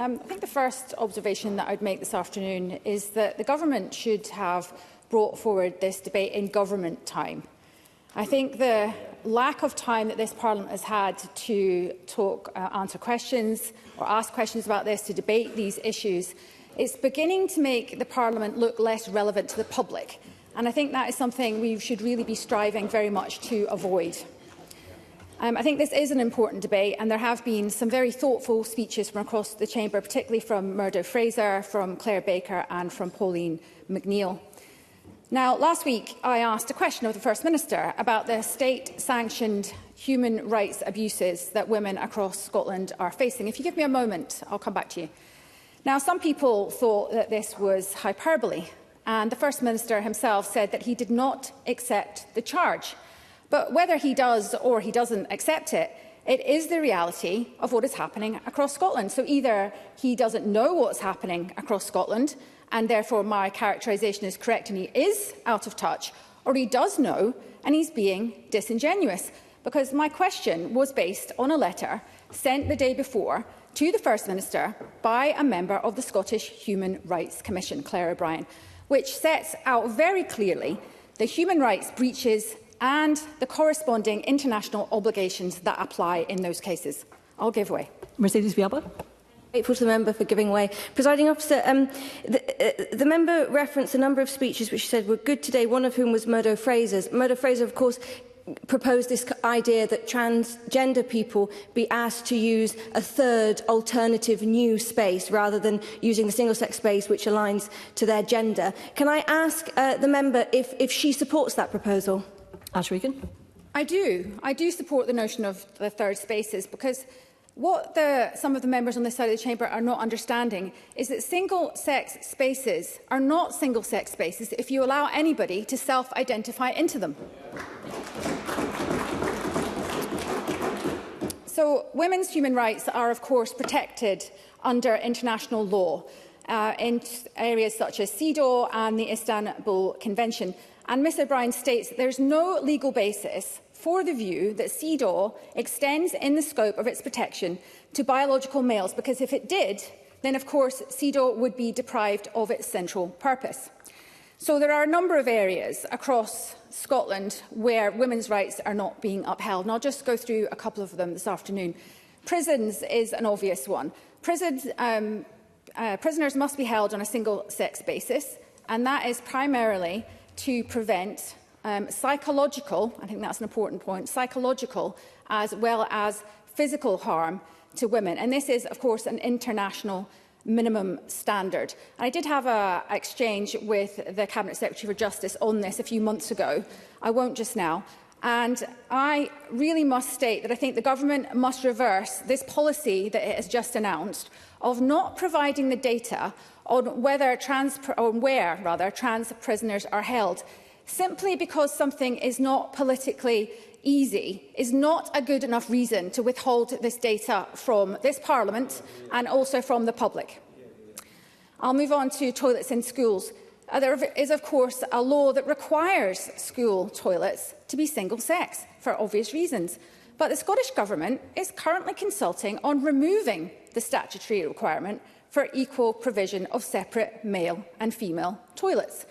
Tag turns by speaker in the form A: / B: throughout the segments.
A: I think the first observation that I would make this afternoon is that the Government should have brought forward this debate in government time. I think the lack of time that this Parliament has had to answer questions or ask questions about this, to debate these issues, is beginning to make the Parliament look less relevant to the public. And I think that is something we should really be striving very much to avoid. I think this is an important debate, and there have been some very thoughtful speeches from across the chamber, particularly from Murdo Fraser, from Claire Baker and from Pauline McNeill. Now, last week I asked a question of the First Minister about the state-sanctioned human rights abuses that women across Scotland are facing. If you give me a moment, I'll come back to you. Now, some people thought that this was hyperbole, and the First Minister himself said that he did not accept the charge. But whether he does or he doesn't accept it, it is the reality of what is happening across Scotland. So either he doesn't know what's happening across Scotland, and therefore my characterisation is correct and he is out of touch, or he does know and he's being disingenuous. Because my question was based on a letter sent the day before to the First Minister by a member of the Scottish Human Rights Commission, Claire O'Brien, which sets out very clearly the human rights breaches and the corresponding international obligations that apply in those cases. I'll give way.
B: Mercedes Alba.
C: Grateful to the member for giving way. Presiding officer, the member referenced a number of speeches which she said were good today, one of whom was Murdo Fraser's. Murdo Fraser, of course, proposed this idea that transgender people be asked to use a third alternative new space rather than using the single-sex space which aligns to their gender. Can I ask the member if she supports that proposal?
B: Ash Regan.
A: I do support the notion of the third spaces, because what some of the members on this side of the chamber are not understanding is that single-sex spaces are not single-sex spaces if you allow anybody to self-identify into them. So women's human rights are, of course, protected under international law in areas such as CEDAW and the Istanbul Convention. And Ms O'Brien states that there is no legal basis for the view that CEDAW extends in the scope of its protection to biological males, because if it did, then of course CEDAW would be deprived of its central purpose. So there are a number of areas across Scotland where women's rights are not being upheld, and I'll just go through a couple of them this afternoon. Prisons is an obvious one. Prisoners must be held on a single-sex basis, and that is primarily to prevent psychological, I think that's an important point, psychological as well as physical harm to women. And this is, of course, an international minimum standard. And I did have an exchange with the Cabinet Secretary for Justice on this a few months ago. I won't just now. And I really must state that I think the Government must reverse this policy that it has just announced of not providing the data on where trans prisoners are held, simply because something is not politically easy is not a good enough reason to withhold this data from this Parliament and also from the public. I'll move on to toilets in schools. There is, of course, a law that requires school toilets to be single-sex for obvious reasons. But the Scottish Government is currently consulting on removing the statutory requirement for equal provision of separate male and female toilets.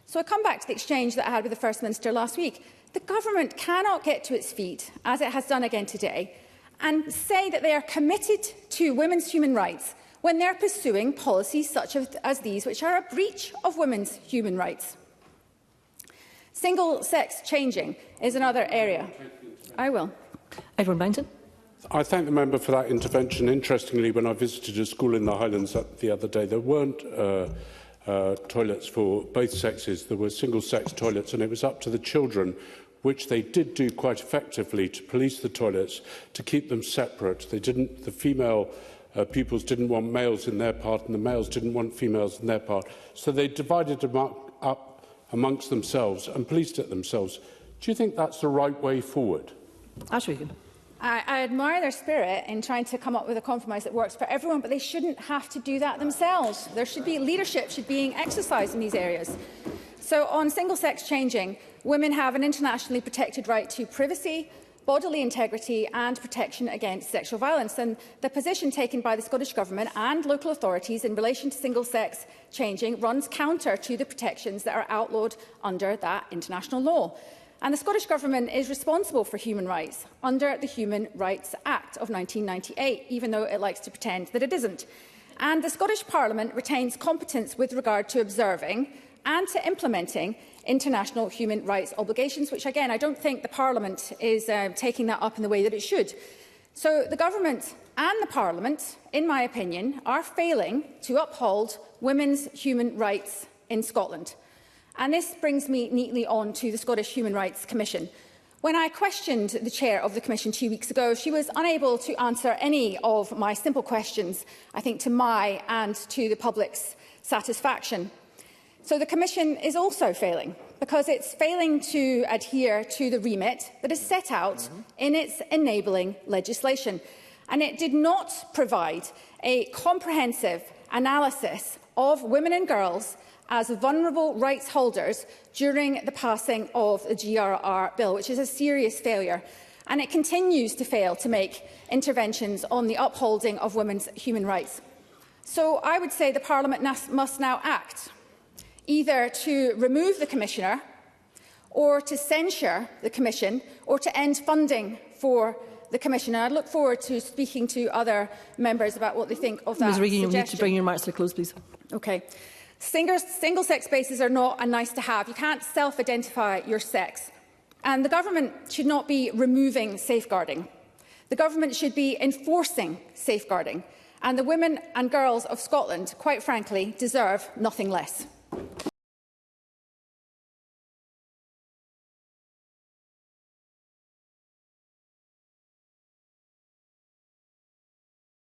A: So I come back to the exchange that I had with the First Minister last week. The Government cannot get to its feet, as it has done again today, and say that they are committed to women's human rights when they are pursuing policies such as these, which are a breach of women's human rights. Single-sex changing is another area. I will.
B: Edward Bainton.
D: I thank the member for that intervention. Interestingly, when I visited a school in the Highlands the other day, there weren't toilets for both sexes. There were single-sex toilets, and it was up to the children, which they did do quite effectively, to police the toilets, to keep them separate. The female pupils didn't want males in their part, and the males didn't want females in their part. So they divided them up amongst themselves and policed it themselves. Do you think that's the right way forward?
B: Ash Regan.
A: I admire their spirit in trying to come up with a compromise that works for everyone, but they shouldn't have to do that themselves. There should be leadership should be exercised in these areas. So on single-sex changing, women have an internationally protected right to privacy, bodily integrity and protection against sexual violence. And the position taken by the Scottish Government and local authorities in relation to single-sex changing runs counter to the protections that are outlawed under that international law. And the Scottish Government is responsible for human rights under the Human Rights Act of 1998, even though it likes to pretend that it isn't. And the Scottish Parliament retains competence with regard to observing and to implementing international human rights obligations, which, again, I don't think the Parliament is taking that up in the way that it should. So the Government and the Parliament, in my opinion, are failing to uphold women's human rights in Scotland. And this brings me neatly on to the Scottish Human Rights Commission. When I questioned the chair of the Commission 2 weeks ago, she was unable to answer any of my simple questions, I think to my and to the public's satisfaction. So the Commission is also failing, because it's failing to adhere to the remit that is set out in its enabling legislation. And it did not provide a comprehensive analysis of women and girls as vulnerable rights holders during the passing of the GRR bill, which is a serious failure. And it continues to fail to make interventions on the upholding of women's human rights. So I would say the Parliament must now act, either to remove the Commissioner, or to censure the Commission, or to end funding for the Commissioner. I look forward to speaking to other members about what they think of that
B: Ms Regan,
A: suggestion.
B: you need to bring your remarks to a close, please.
A: Okay. Single-sex spaces are not a nice-to-have. You can't self-identify your sex. And the Government should not be removing safeguarding. The Government should be enforcing safeguarding. And the women and girls of Scotland, quite frankly, deserve nothing less.